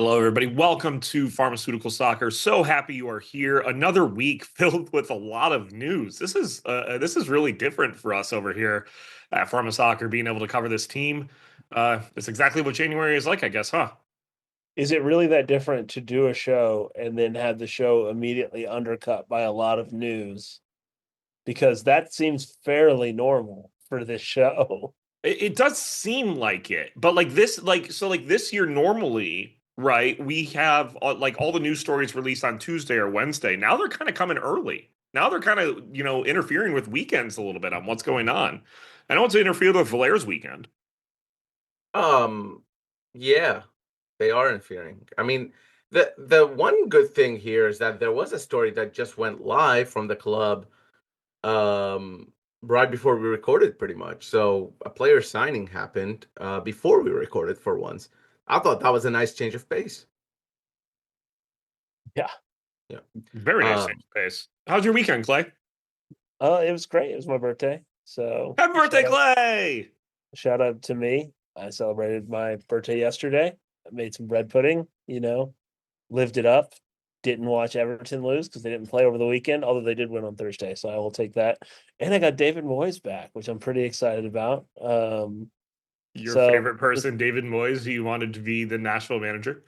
Hello, everybody. Welcome to Pharmaceutical Soccer. So happy you are here. Another week filled with a lot of news. This is really different for us over here at Pharma Soccer, being able to cover this team. It's exactly what January is like, I guess, huh? Is it really that different to do a show and then have the show immediately undercut by a lot of news? Because that seems fairly normal for this show. It does seem like it, but like this year normally, right? We have like all the news stories released on Tuesday or Wednesday. Now they're kind of coming early. Now they're kind of interfering with weekends a little bit on what's going on. I know it's interfered with Valaire's weekend. Um, yeah, they are interfering. I mean, the one good thing here is that there was a story that just went live from the club right before we recorded pretty much. So a player signing happened before we recorded for once. I thought that was a nice change of pace. Yeah. Yeah. Very nice change Um, of pace. How's your weekend, Clay? It was great. It was my birthday. So Happy birthday, Clay! shout out to me. I celebrated my birthday yesterday. I made some bread pudding, lived it up. Didn't watch Everton lose because they didn't play over the weekend, although they did win on Thursday. So I will take that. And I got David Moyes back, which I'm pretty excited about. Your So favorite person, David Moyes, who you wanted to be the Nashville manager.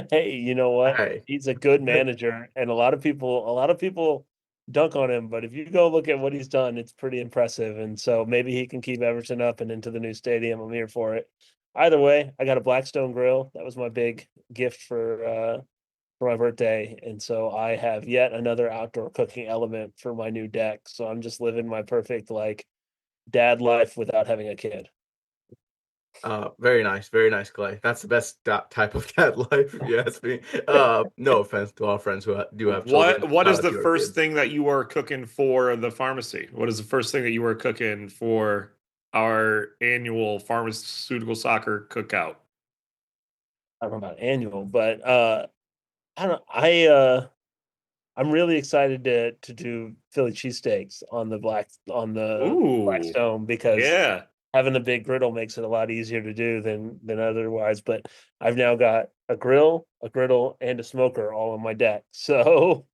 hey, you know what? hey, He's a good manager, and a lot of people dunk on him, but if you go look at what he's done, it's pretty impressive. And so maybe he can keep Everton up and into the new stadium. I'm here for it. Either way, I got a Blackstone grill. That was my big gift for my birthday, and so I have yet another outdoor cooking element for my new deck. So I'm just living my perfect like dad life without having a kid. very nice, Clay. That's the best type of dad life, if you ask me. No offense to our friends who do have children. What Shout is out the to your first kids. thing that you are cooking for the pharmacy? What is the first thing that you are cooking for our annual pharmaceutical soccer cookout? I don't know about annual, but I don't. I'm really excited to do Philly cheesesteaks on the Ooh, Blackstone because yeah. having a big griddle makes it a lot easier to do than otherwise. But I've now got a grill, a griddle, and a smoker all on my deck. So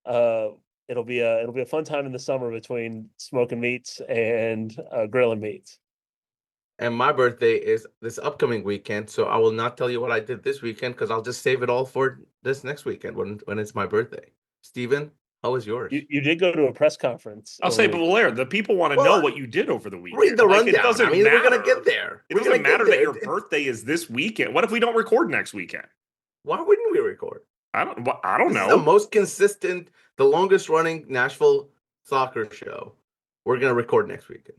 uh it'll be a fun time in the summer between smoking meats and grilling meats. And my birthday is this upcoming weekend, so I will not tell you what I did this weekend because I'll just save it all for this next weekend when it's my birthday. Steven, how was yours? You did go to a press conference I'll over the say, but weekend. Valera, the people want to know Well, what you did over the read weekend. the Like, it rundown. I doesn't mean, we're gonna matter. get there. It We're doesn't gonna get matter that there. your birthday is this weekend. What if we don't record next weekend? Why wouldn't we record? I don't This is the know. most consistent, the longest running Nashville soccer show. We're gonna record next weekend.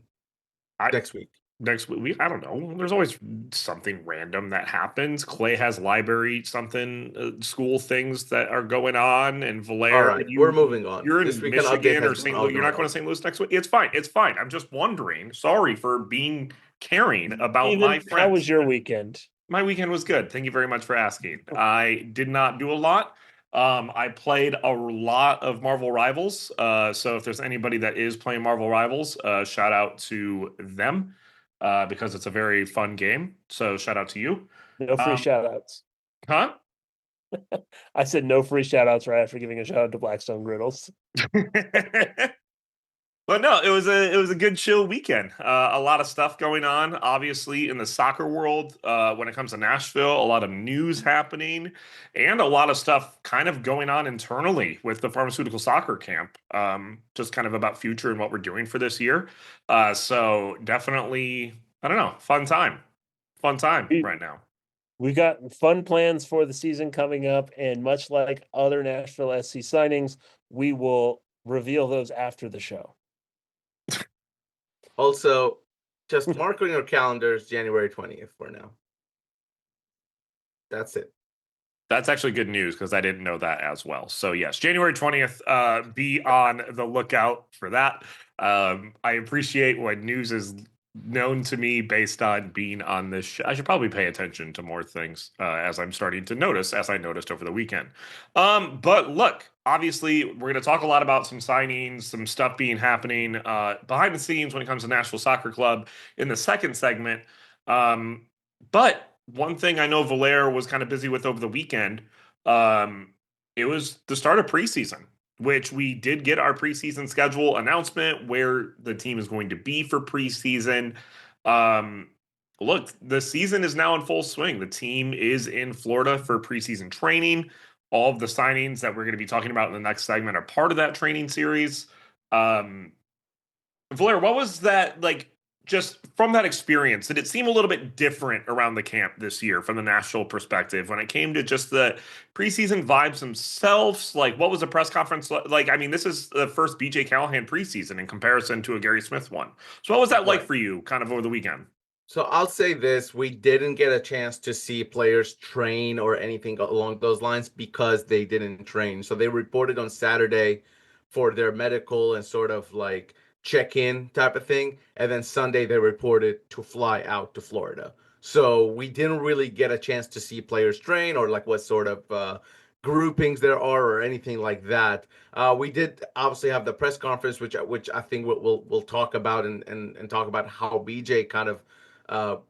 I Next week. next week. I don't know. There's always something random that happens. Clay has library something school things that are going on, and All Valera, right, we're moving on. you're This in weekend update Michigan has or gone St. off Louis. the You're not going to rails. St. Louis next week. It's fine. It's fine. I'm just wondering. Sorry for being caring about my Steven, how friends. was your weekend? My weekend was good. Thank you very much for asking. I did not do a lot. I played a lot of Marvel Rivals. So if there's anybody that is playing Marvel Rivals, shout out to them because it's a very fun game. So shout out to you. No free Um, shout outs. huh? I said no free shout outs right after giving a shout out to Blackstone Griddles. But no, it was a good chill weekend. A lot of stuff going on, obviously in the soccer world. When it comes to Nashville, a lot of news happening, and a lot of stuff kind of going on internally with the pharmaceutical soccer camp. Just kind of about future and what we're doing for this year. So definitely, I don't know, fun time We, right now. we got fun plans for the season coming up, and much like other Nashville SC signings, we will reveal those after the show. Also, just mark on your calendars January 20th for now. That's it. That's actually good news because I didn't know that as well. So yes, January 20th, be on the lookout for that. I appreciate when news is known to me based on being on this show. I should probably pay attention to more things as I'm starting to notice, as I noticed over the weekend. But look, obviously, we're going to talk a lot about some signings, some stuff being happening behind the scenes when it comes to Nashville Soccer Club in the second segment. Um, but one thing I know Valera was kind of busy with over the weekend, um, it was the start of preseason, which we did get our preseason schedule announcement where the team is going to be for preseason. Um, Look, the season is now in full swing. The team is in Florida for preseason training. All of the signings that we're going to be talking about in the next segment are part of that training series. Um, Valera, what was that like? Just from that experience, did it seem a little bit different around the camp this year from the national perspective when it came to just the preseason vibes themselves? Like, what was the press conference like? I mean, this is the first BJ Callaghan preseason in comparison to a Gary Smith one. So, what was that like Right. for you, kind of over the weekend? So I'll say this, we didn't get a chance to see players train or anything along those lines because they didn't train. So they reported on Saturday for their medical and sort of like check-in type of thing, and then Sunday they reported to fly out to Florida. So we didn't really get a chance to see players train or like what sort of groupings there are or anything like that. We did obviously have the press conference, which I think we'll talk about and talk about how BJ kind of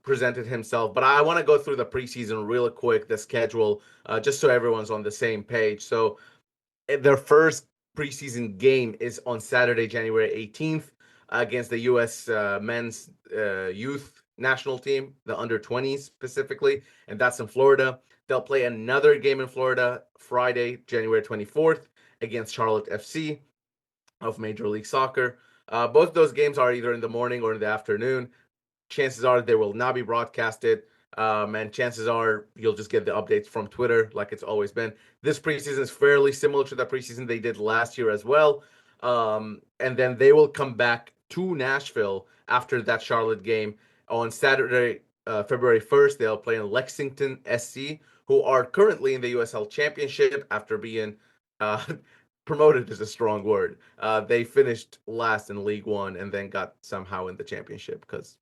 presented himself. But I want to go through the preseason real quick, the schedule, just so everyone's on the same page. So their first preseason game is on Saturday, January 18th, against the U.S. Men's Youth National Team, the under 20s specifically, and that's in Florida. They'll play another game in Florida Friday, January 24th, against Charlotte FC of Major League Soccer. Both those games are either in the morning or in the afternoon. Chances are they will not be broadcasted. And chances are you'll just get the updates from Twitter like it's always been. This preseason is fairly similar to the preseason they did last year as well. And then they will come back to Nashville after that Charlotte game on Saturday, February 1st. They'll play in Lexington SC, who are currently in the USL Championship after being uh, promoted is a strong word. They finished last in League One and then got somehow in the championship because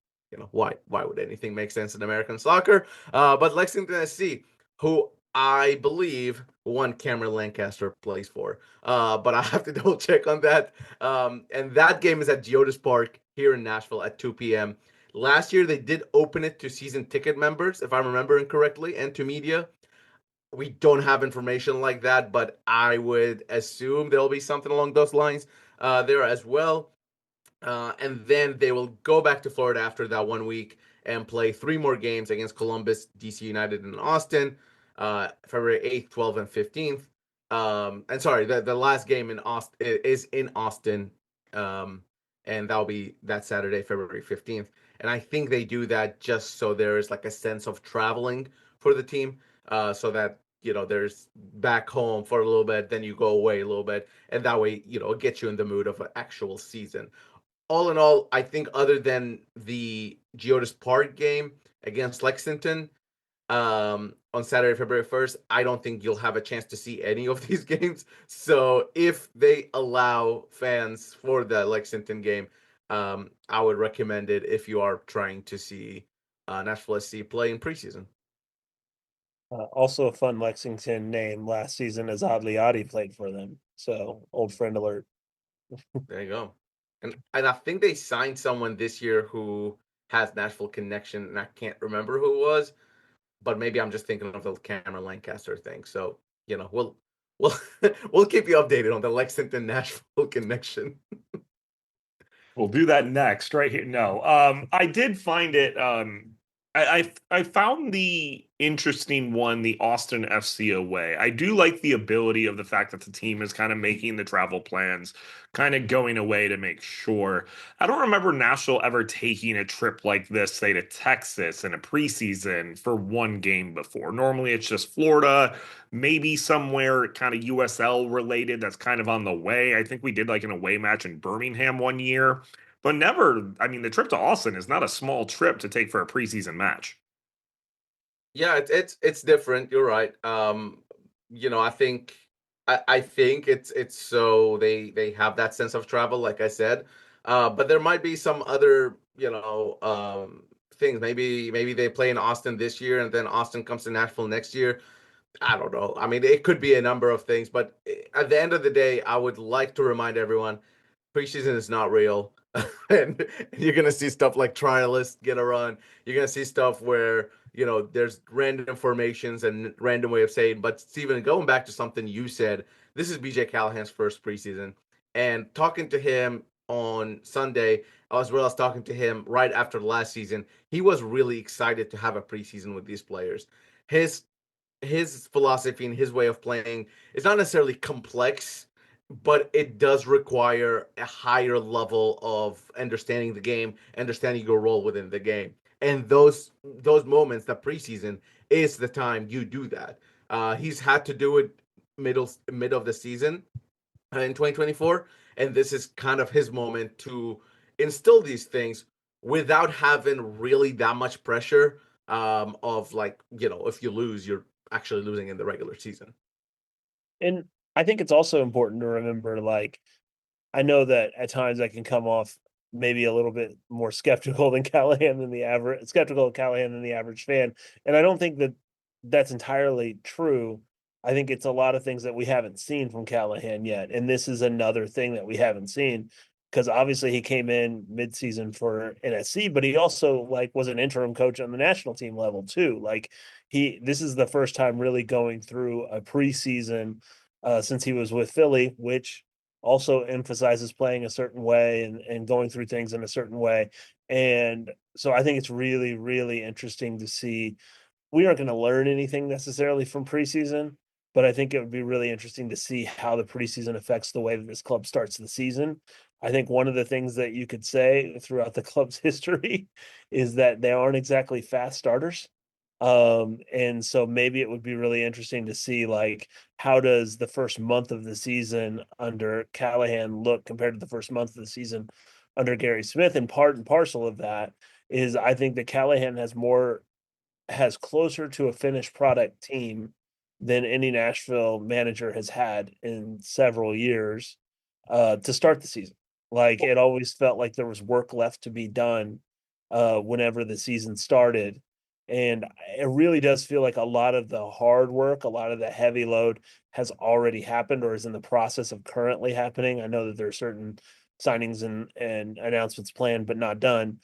why would anything make sense in American soccer? But Lexington SC, who I believe one Cameron Lancaster plays for, but I have to double check on that. And that game is at Geodis Park here in Nashville at 2 p.m. Last year they did open it to season ticket members, if I'm remembering correctly, and to media. We don't have information like that, but I would assume there'll be something along those lines there as well. And then they will go back to Florida after that 1 week and play 3 more games against Columbus, DC United, and Austin, February 8th, 12th, and 15th. And sorry, the last game in Austin is in Austin, and that'll be that Saturday, February 15th. And I think they do that just so there is like a sense of traveling for the team, so that there's back home for a little bit, then you go away a little bit, and that way it gets you in the mood of an actual season. All in all, I think other than the Geodis Park game against Lexington on Saturday, February 1st, I don't think you'll have a chance to see any of these games. So if they allow fans for the Lexington game, I would recommend it if you are trying to see Nashville SC play in preseason. Also, a fun Lexington name last season as Oddly Oddie played for them. So, old friend alert. There you go. And I think they signed someone this year who has Nashville connection, and I can't remember who it was, but maybe I'm just thinking of the Cameron Lancaster thing. So we'll we'll keep you updated on the Lexington Nashville connection. We'll do that next, right here. No, I did find it. I found the interesting one, the Austin FC away. I do like the ability of the fact that the team is kind of making the travel plans, kind of going away to make sure. I don't remember Nashville ever taking a trip like this, say to Texas in a preseason for one game before. Normally it's just Florida, maybe somewhere kind of USL related that's kind of on the way. I think we did like an away match in Birmingham one year. But never, I mean, the trip to Austin is not a small trip to take for a preseason match. Yeah, it's different. You're right. I think it's so they have that sense of travel, like I said. But there might be some other things. Maybe they play in Austin this year, and then Austin comes to Nashville next year. I don't know. I mean, it could be a number of things, but at the end of the day, I would like to remind everyone preseason is not real. and you're gonna see stuff like trialist get a run. You're gonna see stuff where there's random formations and random way of saying. But Steven, going back to something you said, this is BJ Callahan's first preseason, and talking to him on Sunday, as well as talking to him right after the last season, he was really excited to have a preseason with these players. His his philosophy and his way of playing is not necessarily complex, but it does require a higher level of understanding the game, understanding your role within the game. And those moments, the preseason is the time you do that. He's had to do it mid of the season in 2024, and this is kind of his moment to instill these things without having really that much pressure of like, if you lose, you're actually losing in the regular season. And I think it's also important to remember, like, I know that at times I can come off maybe a little bit more skeptical than Callahan than the average skeptical of Callahan than the average fan. And I don't think that that's entirely true. I think it's a lot of things that we haven't seen from Callahan yet. And this is another thing that we haven't seen because obviously he came in midseason for NSC, but he also like was an interim coach on the national team level too. Like this is the first time really going through a preseason since he was with Philly, which also emphasizes playing a certain way and going through things in a certain way. And so I think it's really, really interesting to see. We aren't going to learn anything necessarily from preseason, but I think it would be really interesting to see how the preseason affects the way that this club starts the season. I think one of the things that you could say throughout the club's history is that they aren't exactly fast starters. And so maybe it would be really interesting to see like how does the first month of the season under Callaghan look compared to the first month of the season under Gary Smith. And part and parcel of that is I think that Callaghan has closer to a finished product team than any Nashville manager has had in several years to start the season. Like it always felt like there was work left to be done whenever the season started. And it really does feel like a lot of the hard work, a lot of the heavy load has already happened or is in the process of currently happening. I know that there are certain signings and announcements planned but not done.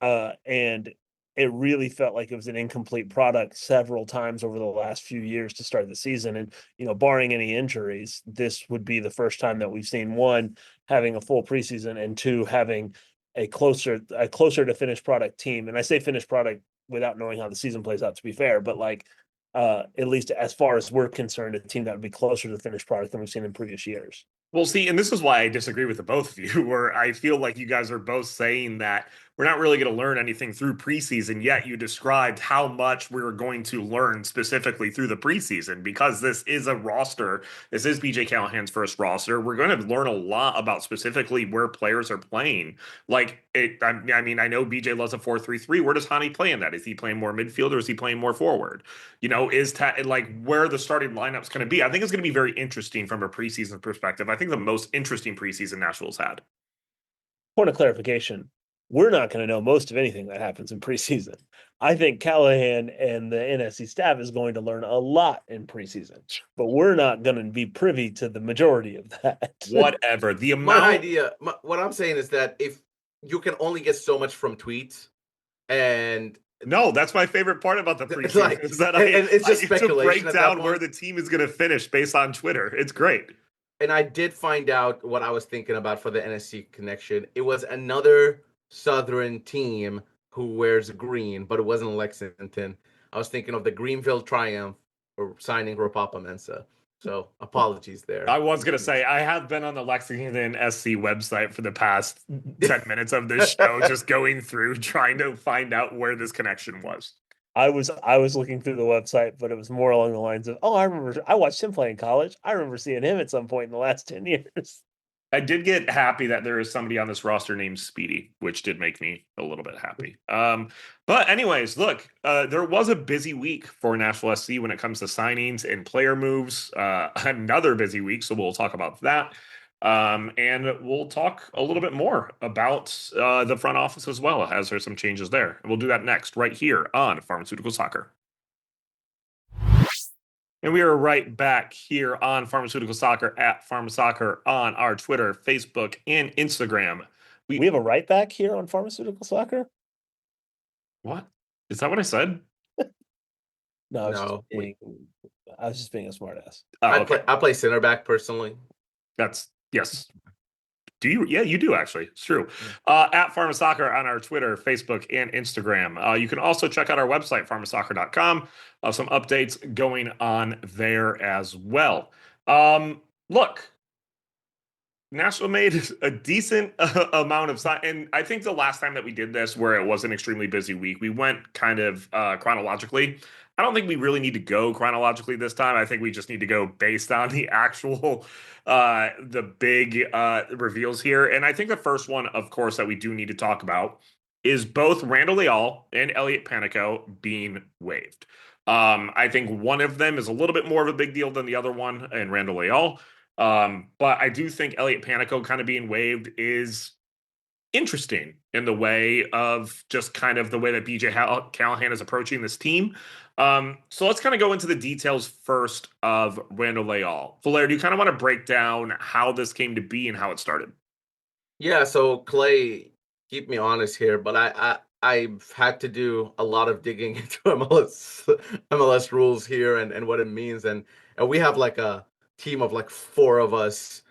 And it really felt like it was an incomplete product several times over the last few years to start the season. And, barring any injuries, this would be the first time that we've seen one having a full preseason and two having a closer to finished product team. And I say finished product without knowing how the season plays out, to be fair, but like at least as far as we're concerned, a team that would be closer to the finished product than we've seen in previous years. Well, see, and this is why I disagree with the both of you, where I feel like you guys are both saying that we're not really going to learn anything through preseason, yet you described how much we're going to learn specifically through the preseason because this is a roster. This is BJ Callahan's first roster. We're going to learn a lot about specifically where players are playing. I mean, I know BJ loves a 4-3-3. Where does Hani play in that? Is he playing more midfield or is he playing more forward? Like where the starting lineup's going to be. I think it's going to be very interesting from a preseason perspective. I think the most interesting preseason Nashville's had. Point of clarification, we're not going to know most of anything that happens in preseason. I think Callaghan and the NSC staff is going to learn a lot in preseason, but we're not going to be privy to the majority of that. Whatever. What I'm saying is that if you can only get so much from tweets and no, that's my favorite part about the preseason is that it's just speculation to break down where the team is going to finish based on Twitter. It's great. And I did find out what I was thinking about for the NSC connection. It was another Southern team who wears green, but it wasn't Lexington. I was thinking of the Greenville Triumph or signing Ropapa Mensah. So apologies there. I was going to say, I have been on the Lexington SC website for the past 10 minutes of this show, just going through, trying to find out where this connection was. I was looking through the website, but it was more along the lines of, I remember I watched him play in college. I remember seeing him at some point in the last 10 years. I did get happy that there is somebody on this roster named Speedy, which did make me a little bit happy. But anyways, look, there was a busy week for Nashville SC when it comes to signings and player moves. Another busy week, so we'll talk about that. And we'll talk a little bit more about the front office as well, as there's some changes there. And we'll do that next, right here on Pharmaceutical Soccer. And we are right back here on Pharmaceutical Soccer at PharmaSoccer on our Twitter, Facebook, and Instagram. We have a right back here on Pharmaceutical Soccer? What? Is that what I said? No, No, I was just being a smartass. Oh, I okay. play center back personally. That's yes. Do you? Yeah, you do actually. It's true. At Pharmasoccer on our Twitter, Facebook, and Instagram. You can also check out our website, pharmasoccer.com. Some updates going on there as well. Look, Nashville made a decent amount of sign, and I think the last time that we did this, where it was an extremely busy week, we went kind of chronologically. I don't think we really need to go chronologically this time. I think we just need to go based on the actual, the big reveals here. And I think the first one, of course, that we do need to talk about is both Randall Leal and Elliot Panico being waived. I think one of them is a little bit more of a big deal than the other one, and Randall Leal. But I do think Elliot Panico kind of being waived is interesting in the way of just kind of the way that BJ Callaghan is approaching this team. So let's kind of go into the details first of Randall Leal. Valer, do you kind of want to break down how this came to be and how it started? Yeah, so Clay, keep me honest here, but I've had to do a lot of digging into MLS rules here and what it means, and we have like a team of like four of us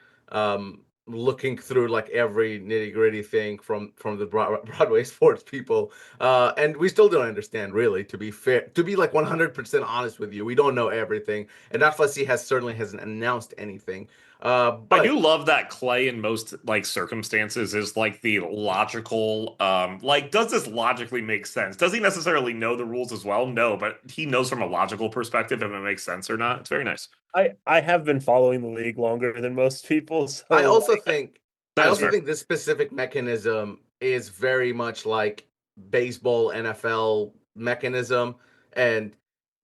looking through like every nitty-gritty thing from the Broadway sports people, and we still don't understand, really, to be fair, to be like 100% honest with you. We don't know everything, and FSC certainly hasn't announced anything. I But do love that Clay in most like circumstances is like the logical, like, does this logically make sense? Does he necessarily know the rules as well? No, but he knows from a logical perspective if it makes sense or not. It's very nice. I have been following the league longer than most people, so I also think That is fair. this specific mechanism is very much like baseball NFL mechanism, and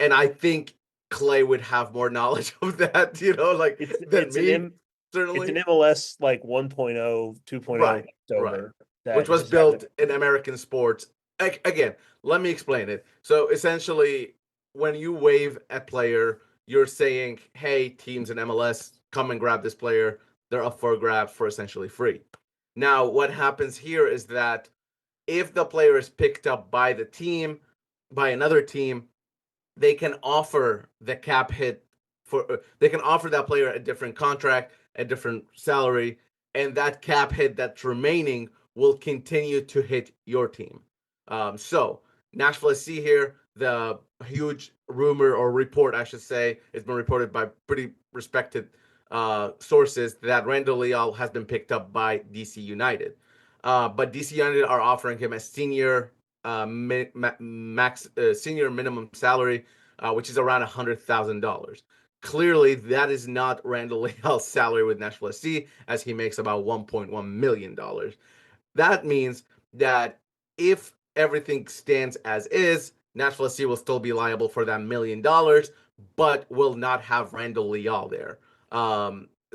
I think Clay would have more knowledge of that, like than me, certainly. It's an MLS like 1.0, 2.0 Right, over that which was just built happened. in American sports. Again, let me explain it. So essentially, when you waive a player, you're saying, "Hey, teams in MLS, come and grab this player. They're up for a grab for essentially free." Now, what happens here is that if the player is picked up by the team, by another team, they can offer the cap hit they can offer that player a different contract, a different salary, and that cap hit that's remaining will continue to hit your team. So Nashville SC here, the huge rumor or report, I should say, it's been reported by pretty respected sources that Randall Leal has been picked up by DC United. But DC United are offering him a senior senior minimum salary, which is around $100,000. Clearly, that is not Randall Leal's salary with Nashville SC, as he makes about $1.1 million. That means that if everything stands as is, Nashville SC will still be liable for that $1 million, but will not have Randall Leal there.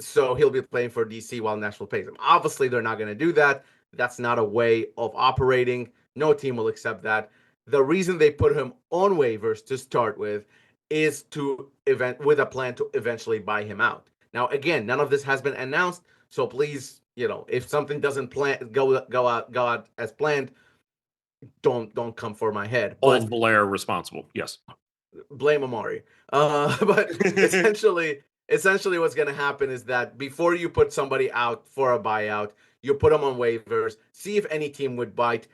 So he'll be playing for DC while Nashville pays him. Obviously, they're not going to do that. That's not a way of operating. No team will accept that. The reason they put him on waivers to start with is with a plan to eventually buy him out. Now, again, none of this has been announced, so please, if something doesn't go out as planned, don't come for my head. Old Valer responsible. Yes. Blame Amari. But essentially what's going to happen is that before you put somebody out for a buyout, you put them on waivers, see if any team would bite.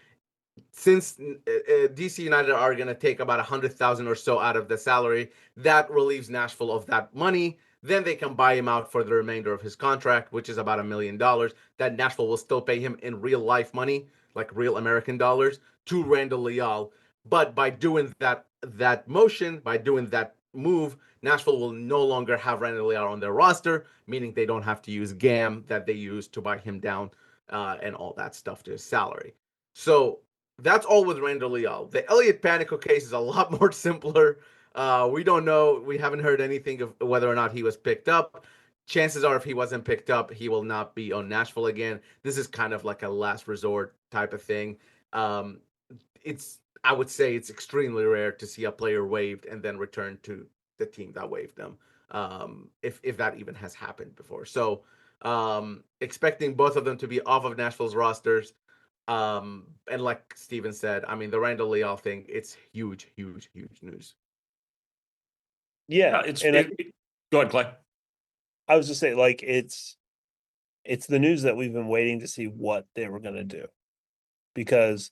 Since DC United are going to take about 100,000 or so out of the salary, that relieves Nashville of that money. Then they can buy him out for the remainder of his contract, which is about $1 million. That Nashville will still pay him in real life money, like real American dollars, to Randall Leal. But by doing that motion, by doing that move, Nashville will no longer have Randall Leal on their roster, meaning they don't have to use GAM that they used to buy him down and all that stuff to his salary. So that's all with Randall Leal. The Elliot Panico case is a lot more simpler. We don't know. We haven't heard anything of whether or not he was picked up. Chances are, if he wasn't picked up, he will not be on Nashville again. This is kind of like a last resort type of thing. I would say it's extremely rare to see a player waived and then return to the team that waived them, if that even has happened before. So Expecting both of them to be off of Nashville's rosters. And like Steven said, I mean, the Randall Leal thing, it's huge, huge, huge news. Yeah, it's and go ahead, Clay. I was just saying, like, it's the news that we've been waiting to see what they were going to do, because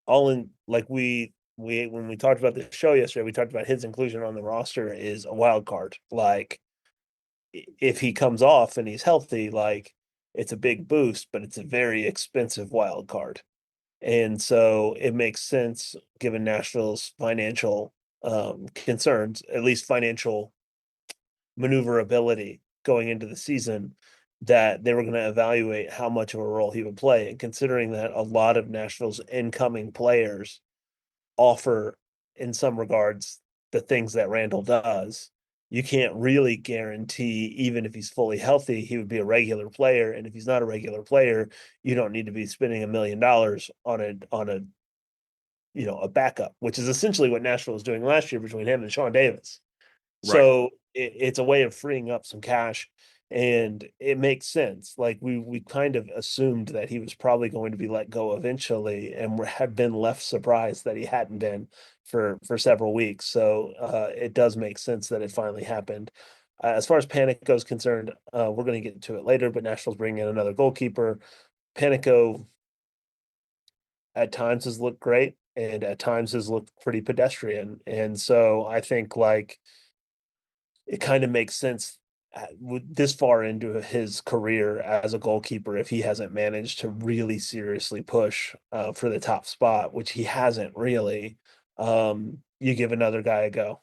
all in, like, we when we talked about the show yesterday, we talked about his inclusion on the roster is a wild card. Like, if he comes off and he's healthy, like, it's a big boost, but it's a very expensive wild card. And so it makes sense, given Nashville's financial concerns, at least financial maneuverability going into the season, that they were going to evaluate how much of a role he would play. And considering that a lot of Nashville's incoming players offer, in some regards, the things that Randall does, you can't really guarantee, even if he's fully healthy, he would be a regular player. And if he's not a regular player, you don't need to be spending $1 million on a a backup, which is essentially what Nashville was doing last year between him and Sean Davis. Right. So it's a way of freeing up some cash, and it makes sense. Like, we kind of assumed that he was probably going to be let go eventually, and have been left surprised that he hadn't been for several weeks. So it does make sense that it finally happened. As far as Panico is concerned, we're going to get into it later, but Nashville's bringing in another goalkeeper. Panico at times has looked great, and at times has looked pretty pedestrian. And so I think, like, it kind of makes sense this far into his career as a goalkeeper, if he hasn't managed to really seriously push for the top spot, which he hasn't really. You give another guy a go.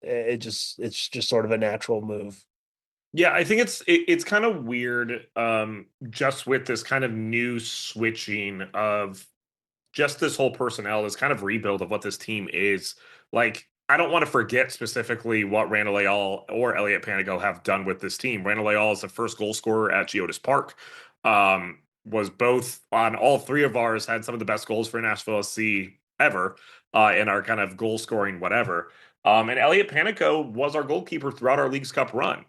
It's just sort of a natural move. Yeah, I think it's kind of weird, just with this kind of new switching of just this whole personnel, this kind of rebuild of what this team is. Like, I don't want to forget specifically what Randall Leal or Elliot Panigo have done with this team. Randall Leal is the first goal scorer at Geodis Park. Was both on all three of ours, had some of the best goals for Nashville SC ever in our kind of goal scoring whatever. And Elliot Panico was our goalkeeper throughout our Leagues Cup run.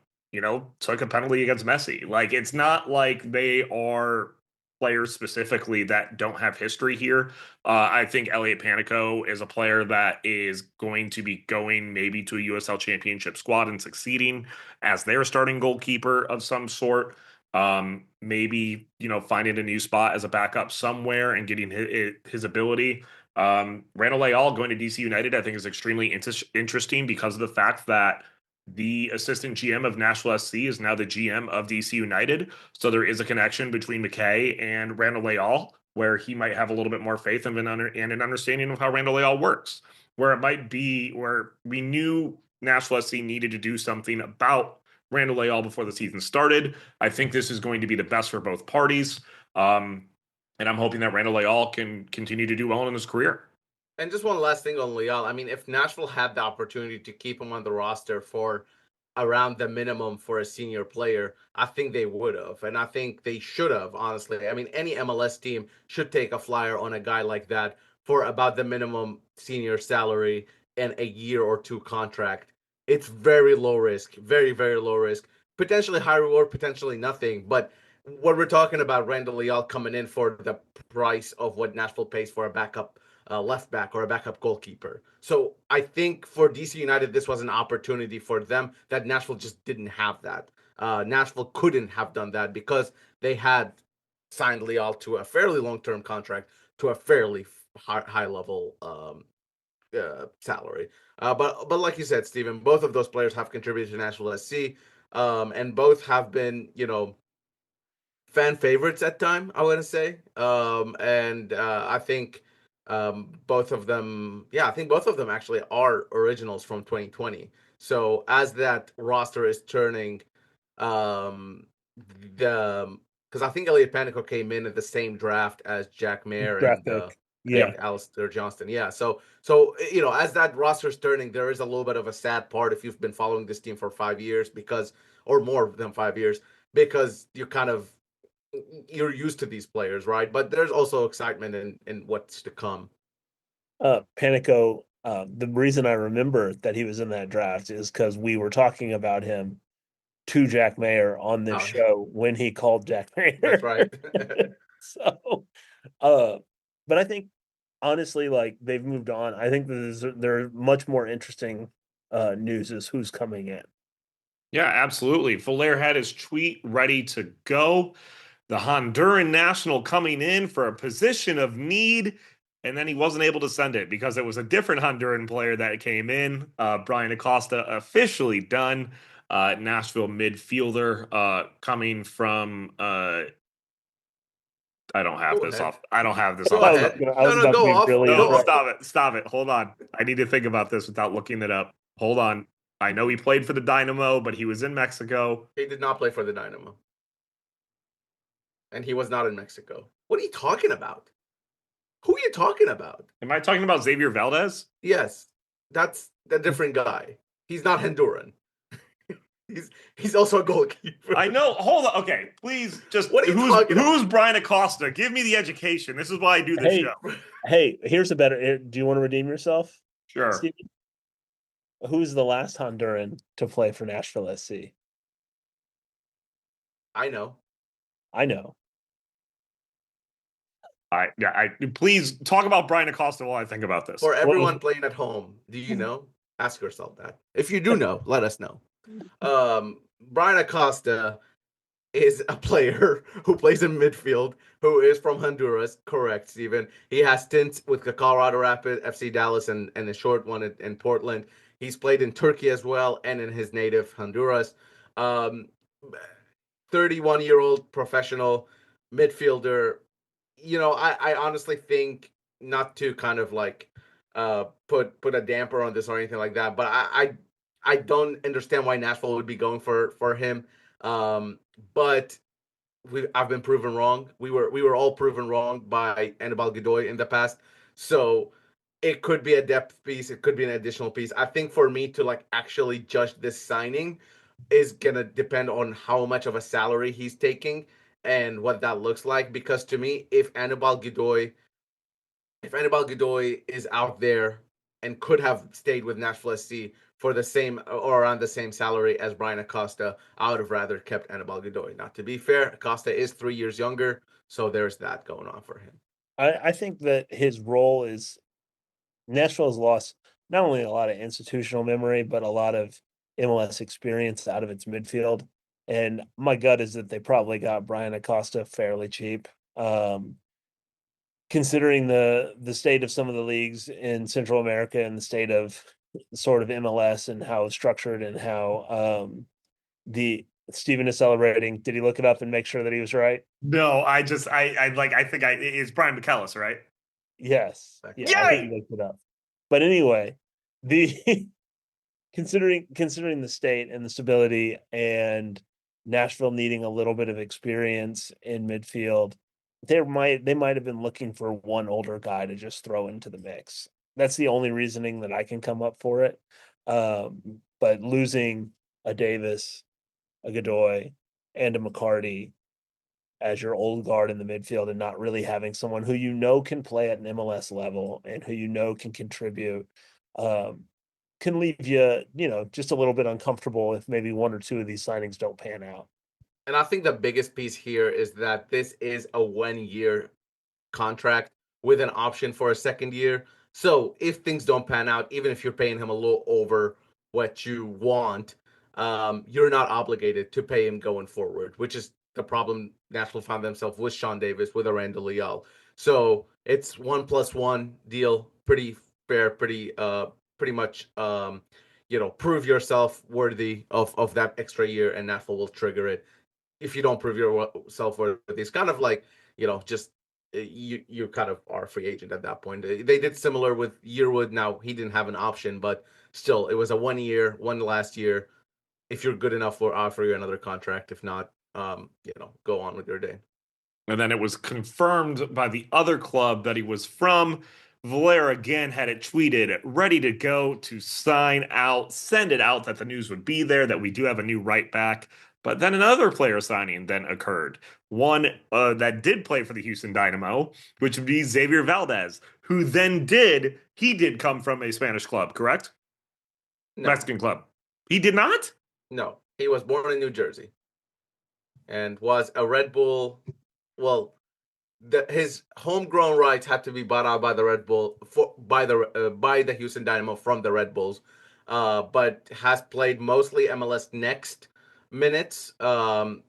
Took a penalty against Messi. Like, it's not like they are players specifically that don't have history here. I think Elliot Panico is a player that is going to be going maybe to a USL Championship squad and succeeding as their starting goalkeeper of some sort. Maybe, finding a new spot as a backup somewhere and getting his ability. Randall Leal going to DC United, I think, is extremely interesting because of the fact that the assistant GM of Nashville SC is now the GM of DC United. So there is a connection between McKay and Randall Leal, where he might have a little bit more faith and an understanding of how Randall Leal works. Where it might be where we knew Nashville SC needed to do something about Randall Leal before the season started. I think this is going to be the best for both parties. And I'm hoping that Randall Leal can continue to do well in his career. And just one last thing on Leal. I mean, if Nashville had the opportunity to keep him on the roster for around the minimum for a senior player, I think they would have. And I think they should have, honestly. I mean, any MLS team should take a flyer on a guy like that for about the minimum senior salary and a year or two contract. It's very low risk, very, very low risk. Potentially high reward, potentially nothing. But what we're talking about, Randall Leal coming in for the price of what Nashville pays for a backup left back or a backup goalkeeper. So I think for DC United, this was an opportunity for them that Nashville just didn't have that. Nashville couldn't have done that because they had signed Leal to a fairly long-term contract to a fairly high level salary. But like you said, Stephen, both of those players have contributed to Nashville SC, and both have been, fan favorites at time, I want to say. And I think both of them, I think both of them actually are originals from 2020. So as that roster is turning, um, the because I think Elliot Panico came in at the same draft as Jack Mayer Draft and pick. I Yeah. think Alistair Johnston. Yeah. So as that roster is turning, there is a little bit of a sad part if you've been following this team for 5 years or more than 5 years, because you're used to these players, right? But there's also excitement in what's to come. Panico, the reason I remember that he was in that draft is because we were talking about him to Jack Mayer on this Oh. show when he called Jack Mayer. That's right. So, but I think honestly, like they've moved on. I think there's much more interesting news is who's coming in. Yeah, absolutely. Flair had his tweet ready to go. The Honduran national coming in for a position of need, and then he wasn't able to send it because it was a different Honduran player that came in. Brian Acosta officially done. Nashville midfielder coming from I don't have Go this ahead. off. I don't have this Go off. ahead. I was No, about to go be off. really Go No, off. impressed. stop it. Stop it. Hold on. I need to think about this without looking it up. Hold on. I know he played for the Dynamo, but he was in Mexico. He did not play for the Dynamo. And he was not in Mexico. What are you talking about? Who are you talking about? Am I talking about Xavier Valdez? Yes, that's a different guy. He's not Honduran. he's also a goalkeeper. I know. Hold on. Okay, please just What are you talking about? who's Brian Acosta? Give me the education. This is why I do this Hey, show. hey, here's a better. Do you want to redeem yourself, Sure. Steven? Who's the last Honduran to play for Nashville SC? I know. I know. I please talk about Brian Acosta while I think about this. For everyone playing at home, do you know? Ask yourself that. If you do know, let us know. Brian Acosta is a player who plays in midfield, who is from Honduras. Correct, Steven. He has stints with the Colorado Rapids, FC Dallas, and a short one in Portland. He's played in Turkey as well and in his native Honduras. 31-year-old professional midfielder. You know, I honestly think, not to kind of like put a damper on this or anything like that, but I don't understand why Nashville would be going for him. But I've been proven wrong. We were all proven wrong by Anibal Godoy in the past. So it could be a depth piece. It could be an additional piece. I think for me to like actually judge this signing is gonna depend on how much of a salary he's taking and what that looks like. Because to me, if Anibal Godoy is out there and could have stayed with Nashville SC for the same or around the same salary as Brian Acosta, I would have rather kept Anibal Godoy. Now, to be fair, Acosta is 3 years younger, so there's that going on for him. I think that his role is Nashville has lost not only a lot of institutional memory, but a lot of MLS experience out of its midfield. And my gut is that they probably got Brian Acosta fairly cheap. Considering the state of some of the leagues in Central America and the state of sort of MLS and how it's structured and how the Steven is celebrating. Did he look it up and make sure that he was right? No, I think it's Brian McKellis, right? Yes. Yeah, Yay! I think he looked it up. But anyway, the considering the state and the stability and Nashville needing a little bit of experience in midfield, they might have been looking for one older guy to just throw into the mix. That's the only reasoning that I can come up for it. But losing a Davis, a Godoy, and a McCarty as your old guard in the midfield and not really having someone who you know can play at an MLS level and who you know can contribute can leave you, just a little bit uncomfortable if maybe one or two of these signings don't pan out. And I think the biggest piece here is that this is a 1-year contract with an option for a second year. So if things don't pan out, even if you're paying him a little over what you want, you're not obligated to pay him going forward, which is the problem Nashville found themselves with Sean Davis, with Aranda Leal. So it's 1+1 deal, pretty fair, pretty much prove yourself worthy of that extra year, and Nashville will trigger it. If you don't prove yourself worthy, it's kind of like, just you kind of are a free agent at that point. They did similar with Yearwood. Now, he didn't have an option, but still, it was a 1 year, one last year. If you're good enough, we'll offer you another contract. If not, go on with your day. And then it was confirmed by the other club that he was from. Valera again had it tweeted, ready to go to send it out that the news would be there, that we do have a new right back. But then another player signing then occurred. One that did play for the Houston Dynamo, which would be Xavier Valdez, who then did come from a Spanish club, correct? No. Mexican club. He did not? No. He was born in New Jersey and was a Red Bull. Well, his homegrown rights had to be bought out by the Red Bull by the Houston Dynamo from the Red Bulls, but has played mostly MLS Next minutes,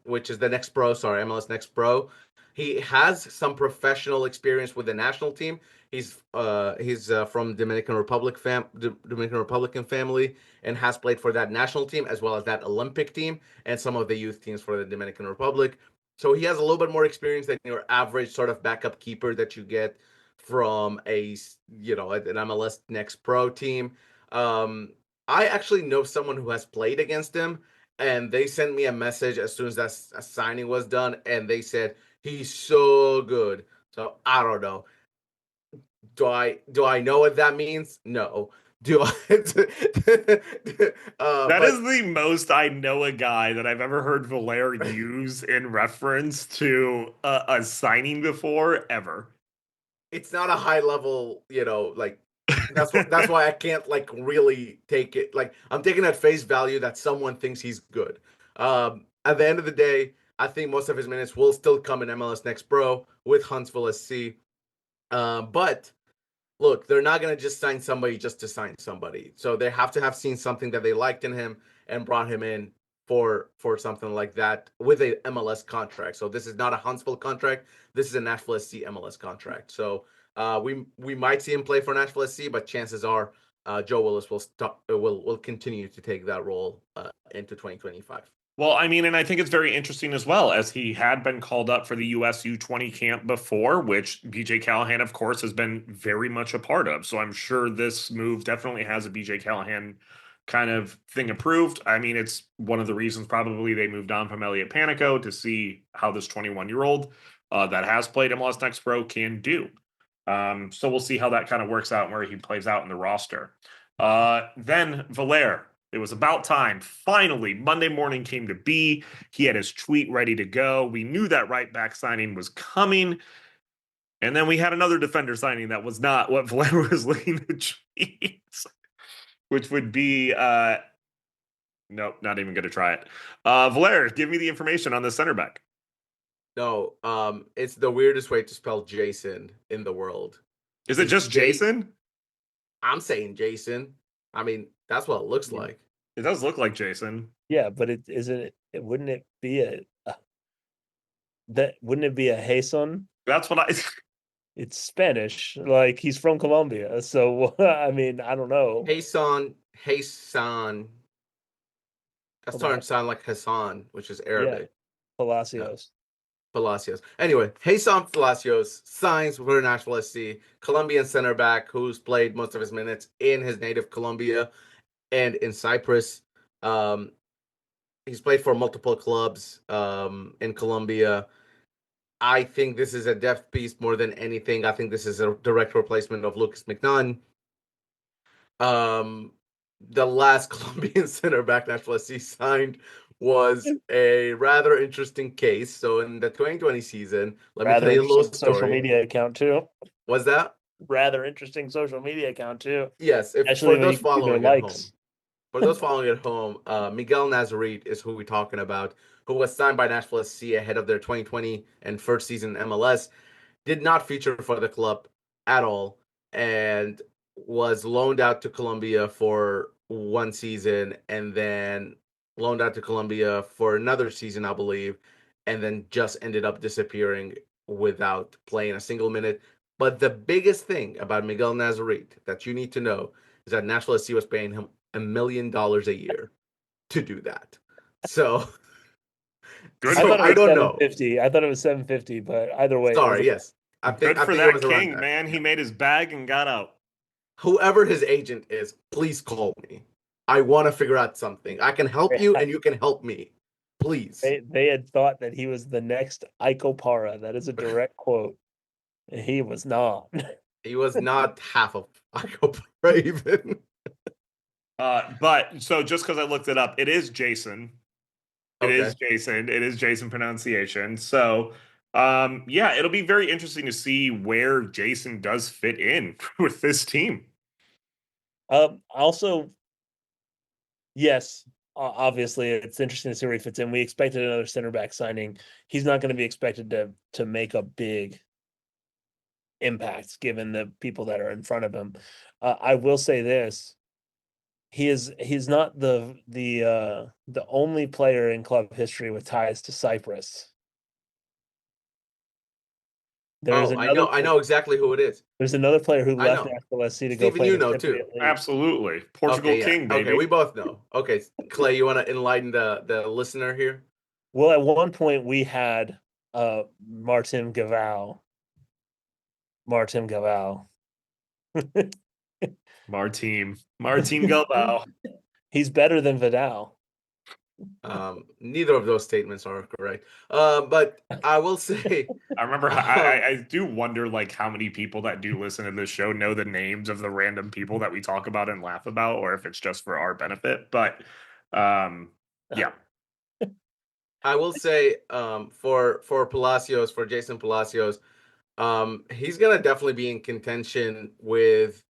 which is the Next Pro. Sorry, MLS Next Pro. He has some professional experience with the national team. He's from Dominican Republican family, and has played for that national team as well as that Olympic team and some of the youth teams for the Dominican Republic. So he has a little bit more experience than your average sort of backup keeper that you get from an MLS Next Pro team. I actually know someone who has played against him, and they sent me a message as soon as that signing was done, and they said he's so good. So I don't know. Do I know what that means? No. Do I? That is the most I know a guy that I've ever heard Valer use in reference to a signing before ever. It's not a high level, like that's why I can't like really take it. Like I'm taking at face value that someone thinks he's good. At the end of the day, I think most of his minutes will still come in MLS Next Pro with Huntsville SC. But look, they're not going to just sign somebody just to sign somebody. So they have to have seen something that they liked in him and brought him in for something like that with a MLS contract. So this is not a Huntsville contract. This is a Nashville SC MLS contract. So we might see him play for Nashville SC, but chances are Joe Willis will continue to take that role into 2025. Well, I mean, and I think it's very interesting as well, as he had been called up for the US U20 camp before, which BJ Callaghan, of course, has been very much a part of. So I'm sure this move definitely has a BJ Callaghan kind of thing approved. I mean, it's one of the reasons probably they moved on from Elliot Panico to see how this 21-year-old that has played MLS Next Pro can do. So we'll see how that kind of works out and where he plays out in the roster. Then Valer. It was about time. Finally, Monday morning came to be. He had his tweet ready to go. We knew that right back signing was coming. And then we had another defender signing that was not what Valer was looking to tweet, which would be, nope, not even going to try it. Valer, give me the information on the center back. No, it's the weirdest way to spell Jason in the world. Is it just Jason? I'm saying Jason. I mean, that's what it looks like. It does look like Jason. Yeah, but wouldn't it be a Jason? That's what I It's Spanish. Like he's from Colombia. So I mean, I don't know. Jason. That's starting to sound like Hassan, which is Arabic. Yeah. Palacios. Anyway, Jason Palacios signs for Nashville SC, Colombian center back who's played most of his minutes in his native Colombia and in Cyprus. He's played for multiple clubs in Colombia. I think this is a depth piece more than anything. I think this is a direct replacement of Lucas McNunn. The last Colombian center back Nashville SC signed was a rather interesting case. So in the 2020 season, let me tell you a little story. Social media account too. Was that? Rather interesting social media account too. Yes, for those following at home. For those following at home, Miguel Nazarit is who we're talking about, who was signed by Nashville SC ahead of their 2020 and first season MLS, did not feature for the club at all, and was loaned out to Colombia for one season, and then loaned out to Colombia for another season, I believe, and then just ended up disappearing without playing a single minute. But the biggest thing about Miguel Nazarit that you need to know is that Nashville SC was paying him $1 million a year to do that. So, I don't know. I thought it was $750, but either way. Sorry, yes. Good for that king, man. He made his bag and got out. Whoever his agent is, please call me. I want to figure out something. I can help you, and you can help me. Please. They had thought that he was the next Iko Para. That is a direct quote. He was not. He was not half of Iko Para even. But so just because I looked it up, it is Jason. It is Jason pronunciation. So yeah, it'll be very interesting to see where Jason does fit in with this team. Also, yes, obviously it's interesting to see where he fits in. We expected another center back signing. He's not going to be expected to make a big impact given the people that are in front of him. I will say this: he's not the only player in club history with ties to Cyprus. There is Oh, another. I know exactly who it is. There's another player who I left know. Nashville SC to go Steven, play in you the know too. Cypriot League. Absolutely. Portugal Okay, yeah. King, Okay, baby. we both know. Okay, Clay, you want to enlighten the listener here? Well, at one point we had Martin Gaval. Martin Gaval. Martin Galbao. He's better than Vidal. Neither of those statements are correct. But I will say, I remember um, I do wonder like how many people that do listen to this show know the names of the random people that we talk about and laugh about, or if it's just for our benefit. But yeah. I will say, for Palacios, for Jason Palacios, he's gonna definitely be in contention with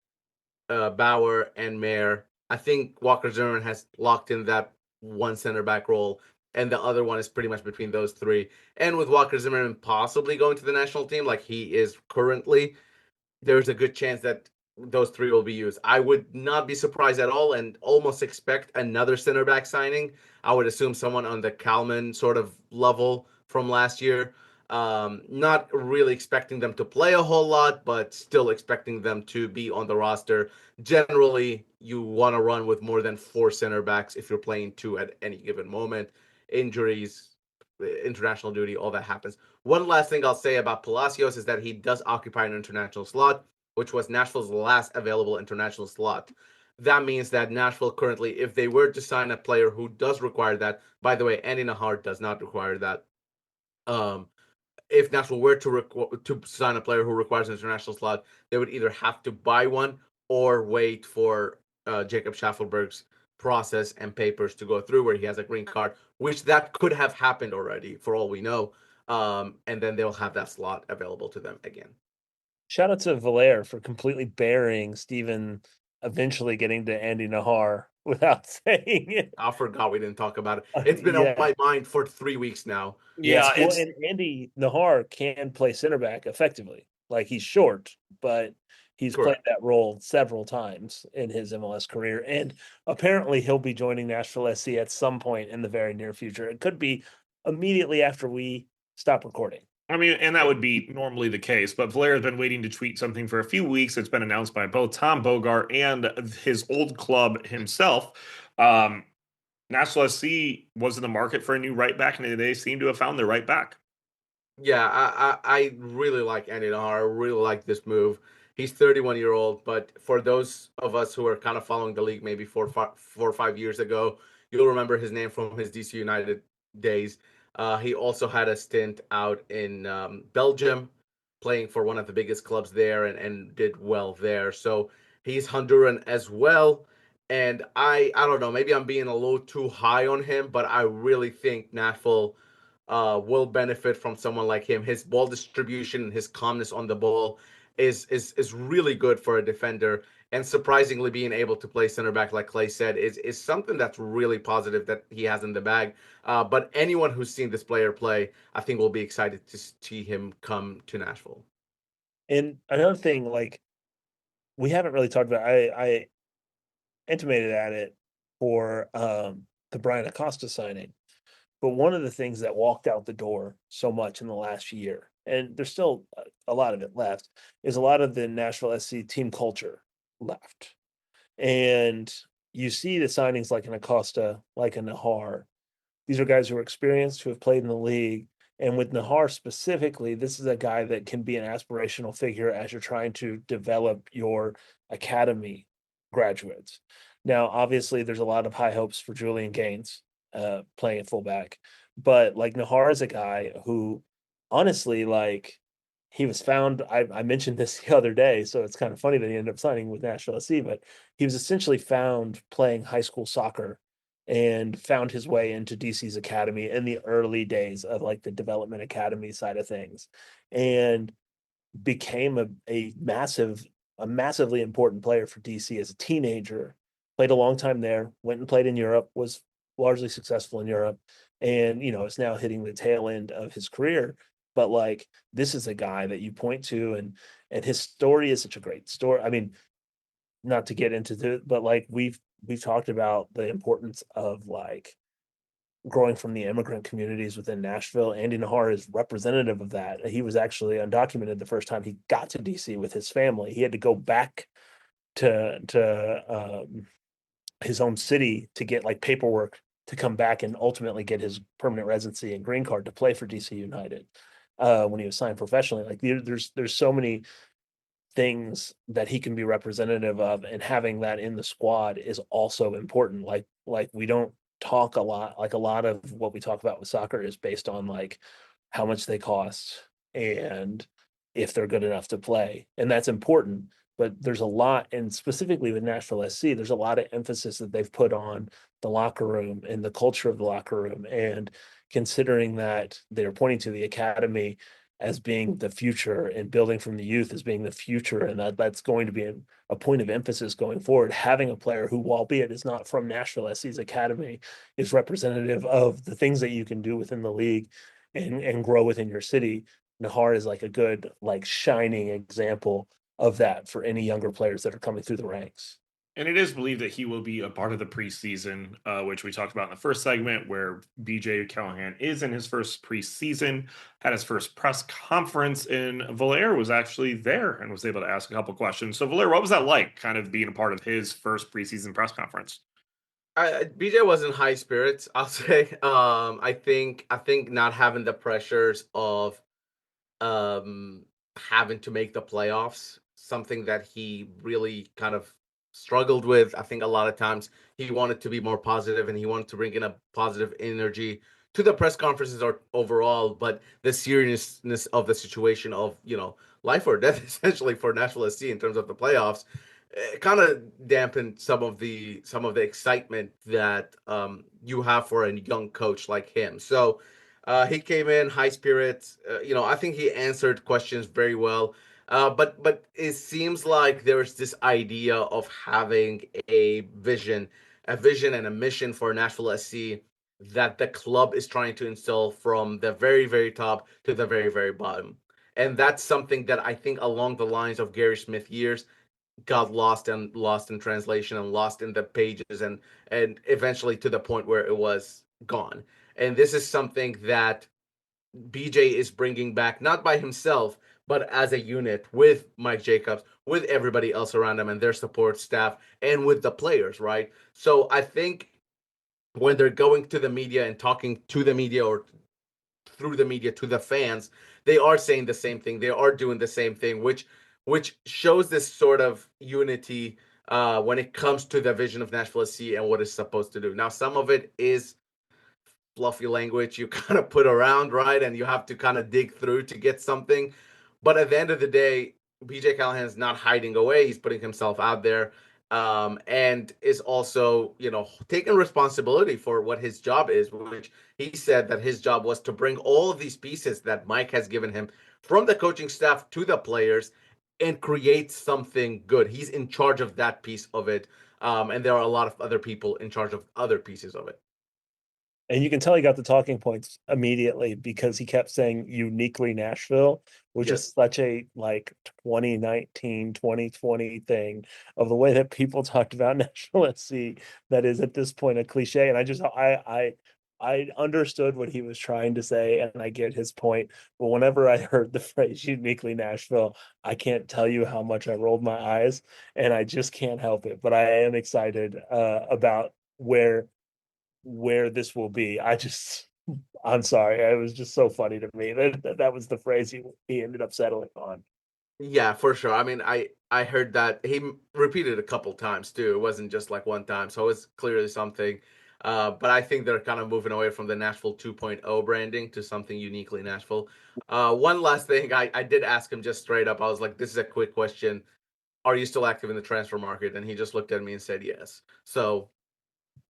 Bauer and Mayer. I think Walker Zimmerman has locked in that one center back role, and the other one is pretty much between those three. And with Walker Zimmerman possibly going to the national team, like he is currently, there's a good chance that those three will be used. I would not be surprised at all and almost expect another center back signing. I would assume someone on the Kalman sort of level from last year. Not really expecting them to play a whole lot, but still expecting them to be on the roster. Generally, you want to run with more than four center backs if you're playing two at any given moment. Injuries, international duty, all that happens. One last thing I'll say about Palacios is that he does occupy an international slot, which was Nashville's last available international slot. That means that Nashville currently, if they were to sign a player who does require that, by the way, Andy Nahar does not require that. Um, if Nashville were to sign a player who requires an international slot, they would either have to buy one or wait for Jacob Schaffelberg's process and papers to go through, where he has a green card, which that could have happened already, for all we know. And then they'll have that slot available to them again. Shout out to Valaire for completely burying Steven eventually getting to Andy Nahar without saying it. I forgot we didn't talk about it. It's been on Yeah. my mind for 3 weeks now. Yes. Yeah, Well, it's and Andy Nahar can play center back effectively. Like he's short, but he's played Correct. that role several times in his MLS career. And apparently he'll be joining Nashville SC at some point in the very near future. It could be immediately after we stop recording. I mean, and that would be normally the case, but Valaire has been waiting to tweet something for a few weeks. It's been announced by both Tom Bogart and his old club himself. Nashville SC was in the market for a new right back, and they seem to have found their right back. Yeah, I really like Andy Nahar. I really like this move. He's 31-year-old, but for those of us who are kind of following the league maybe 4 or 5 years ago, you'll remember his name from his DC United days. He also had a stint out in Belgium, playing for one of the biggest clubs there, and did well there. So he's Honduran as well. And I don't know, maybe I'm being a little too high on him, but I really think Nashville will benefit from someone like him. His ball distribution, his calmness on the ball is really good for a defender. And surprisingly, being able to play center back, like Clay said, is something that's really positive that he has in the bag. But anyone who's seen this player play, I think will be excited to see him come to Nashville. And another thing, like we haven't really talked about, I intimated at it for the Brian Acosta signing. But one of the things that walked out the door so much in the last year, and there's still a lot of it left, is a lot of the Nashville SC team culture left. And you see the signings like an Acosta, like a Nahar. These are guys who are experienced, who have played in the league. And with Nahar specifically, this is a guy that can be an aspirational figure as you're trying to develop your academy graduates. Now, obviously, there's a lot of high hopes for Julian Gaines playing at fullback, but like Nahar is a guy who, honestly, like he was found. I mentioned this the other day, so it's kind of funny that he ended up signing with Nashville SC, but he was essentially found playing high school soccer and found his way into DC's academy in the early days of like the development academy side of things, and became a massively important player for DC as a teenager. Played a long time there, went and played in Europe, was largely successful in Europe, and is now hitting the tail end of his career. But like, this is a guy that you point to, and his story is such a great story. I mean, not to get into the, but like we've talked about the importance of like growing from the immigrant communities within Nashville. Andy Nahar is representative of that. He was actually undocumented the first time he got to DC with his family. He had to go back to his home city to get like paperwork to come back and ultimately get his permanent residency and green card to play for DC United when he was signed professionally. Like there's so many things that he can be representative of, and having that in the squad is also important. Like we don't talk a lot, like a lot of what we talk about with soccer is based on like how much they cost and if they're good enough to play, and that's important. But there's a lot, and specifically with Nashville SC, there's a lot of emphasis that they've put on the locker room and the culture of the locker room, and considering that they're pointing to the academy as being the future and building from the youth as being the future, and that's going to be a point of emphasis going forward. Having a player who, albeit is not from Nashville SC's academy, is representative of the things that you can do within the league and grow within your city. Nahar is like a good, like, shining example of that for any younger players that are coming through the ranks. And it is believed that he will be a part of the preseason, which we talked about in the first segment, where BJ Callaghan is in his first preseason, had his first press conference, and Valer was actually there and was able to ask a couple questions. So, Valer, what was that like, kind of being a part of his first preseason press conference? BJ was in high spirits, I'll say. I think not having the pressures of um having to make the playoffs, something that he really kind of struggled with. I think a lot of times he wanted to be more positive and he wanted to bring in a positive energy to the press conferences or overall, but the seriousness of the situation of, life or death essentially for Nashville SC in terms of the playoffs, kind of dampened some of the excitement that you have for a young coach like him. So he came in high spirits. I think he answered questions very well. But it seems like there's this idea of having a vision and a mission for Nashville SC that the club is trying to instill from the very, very top to the very, very bottom. And that's something that I think along the lines of Gary Smith years got lost in translation and lost in the pages, and eventually to the point where it was gone. And this is something that BJ is bringing back, not by himself, but as a unit with Mike Jacobs, with everybody else around him and their support staff, and with the players, right? So I think when they're going to the media and talking to the media or through the media to the fans, they are saying the same thing. They are doing the same thing, which shows this sort of unity when it comes to the vision of Nashville SC and what it's supposed to do. Now, some of it is fluffy language you kind of put around, right? And you have to kind of dig through to get something. But at the end of the day, BJ Callahan is not hiding away. He's putting himself out there, and is also, taking responsibility for what his job is, which he said that his job was to bring all of these pieces that Mike has given him from the coaching staff to the players and create something good. He's in charge of that piece of it. And there are a lot of other people in charge of other pieces of it. And you can tell he got the talking points immediately because he kept saying uniquely Nashville, which Yes. is such a like 2019, 2020 thing of the way that people talked about Nashville SC that is at this point a cliche. And I understood what he was trying to say and I get his point. But whenever I heard the phrase uniquely Nashville, I can't tell you how much I rolled my eyes, and I just can't help it. But I am excited about where this will be. I'm sorry. It was just so funny to me that was the phrase he ended up settling on. Yeah, for sure. I mean, I heard that he repeated a couple times too. It wasn't just like one time, so it's clearly something. But I think they're kind of moving away from the Nashville 2.0 branding to something uniquely Nashville. One last thing, I did ask him just straight up. I was like, "This is a quick question. Are you still active in the transfer market?" And he just looked at me and said, "Yes." So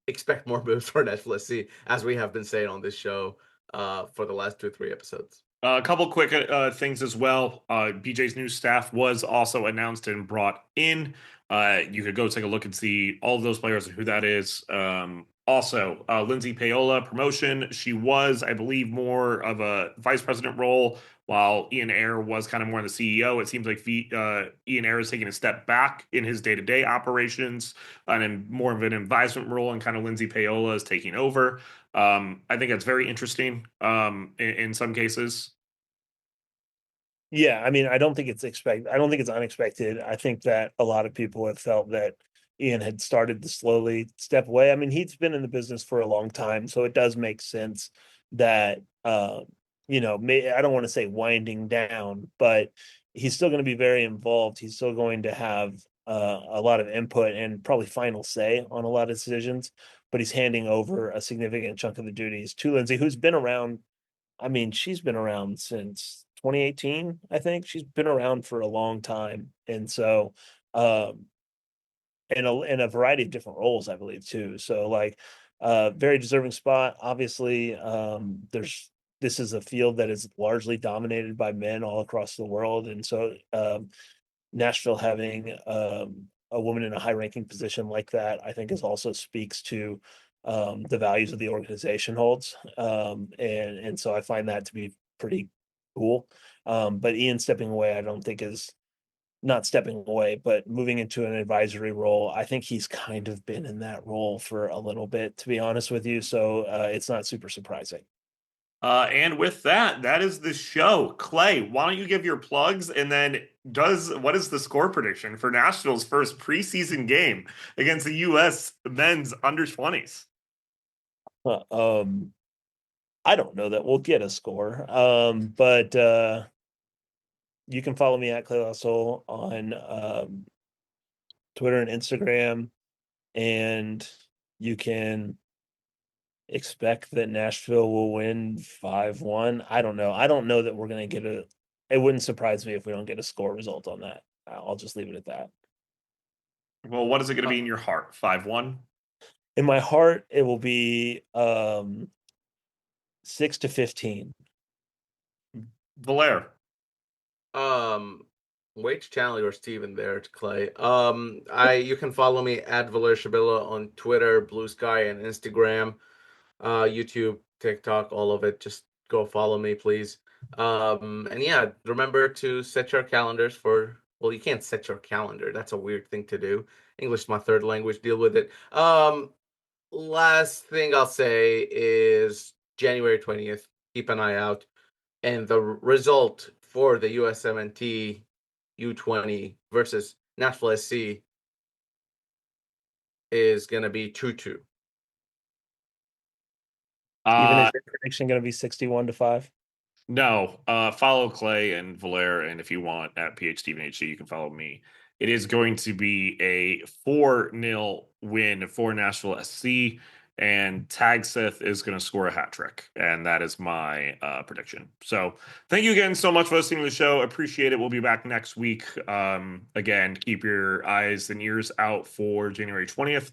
expect more moves for Nashville SC, as we have been saying on this show for the last 2 or 3 episodes. A couple quick things as well. BJ's new staff was also announced and brought in. You could go take a look and see all of those players and who that is. Also, Lindsay Paola promotion. She was, I believe, more of a vice president role, while Ian Ayre was kind of more the CEO. It seems like Ian Ayre is taking a step back in his day-to-day operations and in more of an advisement role, and kind of Lindsay Paola is taking over. I think that's very interesting in some cases. Yeah, I mean, I don't think it's unexpected. I think that a lot of people have felt that Ian had started to slowly step away. I mean, he's been in the business for a long time, so it does make sense that I don't want to say winding down, but he's still going to be very involved. He's still going to have a lot of input and probably final say on a lot of decisions, but he's handing over a significant chunk of the duties to Lindsay, who's been around. I mean, she's been around since 2018, I think. She's been around for a long time. And so, um, in a variety of different roles, I believe, too. So, like, very deserving spot. Obviously, this is a field that is largely dominated by men all across the world. And so, Nashville having a woman in a high ranking position like that, I think, is also speaks to the values of the organization holds. And so I find that to be pretty cool. But Ian stepping away, I don't think is not stepping away, but moving into an advisory role. I think he's kind of been in that role for a little bit, to be honest with you. So it's not super surprising. And with that, that is the show. Clay, why don't you give your plugs, and then what is the score prediction for Nashville's first preseason game against the U.S. men's under 20s? Uh, um, I don't know that we'll get a score, but you can follow me at Clay Lasso on Twitter and Instagram, and you can expect that Nashville will win 5-1. I don't know. I don't know that we're going to get it wouldn't surprise me if we don't get a score result on that. I'll just leave it at that. Well, what is it going to be in your heart? 5-1? In my heart, it will be 6-15. Valère. Wait, Chandler or Steven there to Clay. You can follow me at Valère Shabilla on Twitter, Blue Sky, and Instagram, YouTube, TikTok, all of it. Just go follow me, please. And yeah, remember to set your calendars for. Well, you can't set your calendar. That's a weird thing to do. English is my third language. Deal with it. Last thing I'll say is January 20th. Keep an eye out. And the result for the USMNT U20 versus Nashville SC is going to be 2-2. Even is your prediction going to be 61-5? No. Follow Clay and Valère, and if you want at PHStevenHC, you can follow me. It is going to be a 4-0 win for Nashville SC, and Tagseth is going to score a hat trick, and that is my prediction. So thank you again so much for listening to the show. Appreciate it. We'll be back next week. Again, keep your eyes and ears out for January 20th.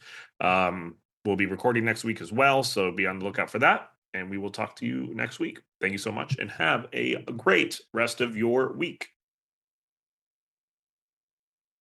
We'll be recording next week as well, so be on the lookout for that, and we will talk to you next week. Thank you so much, and have a great rest of your week.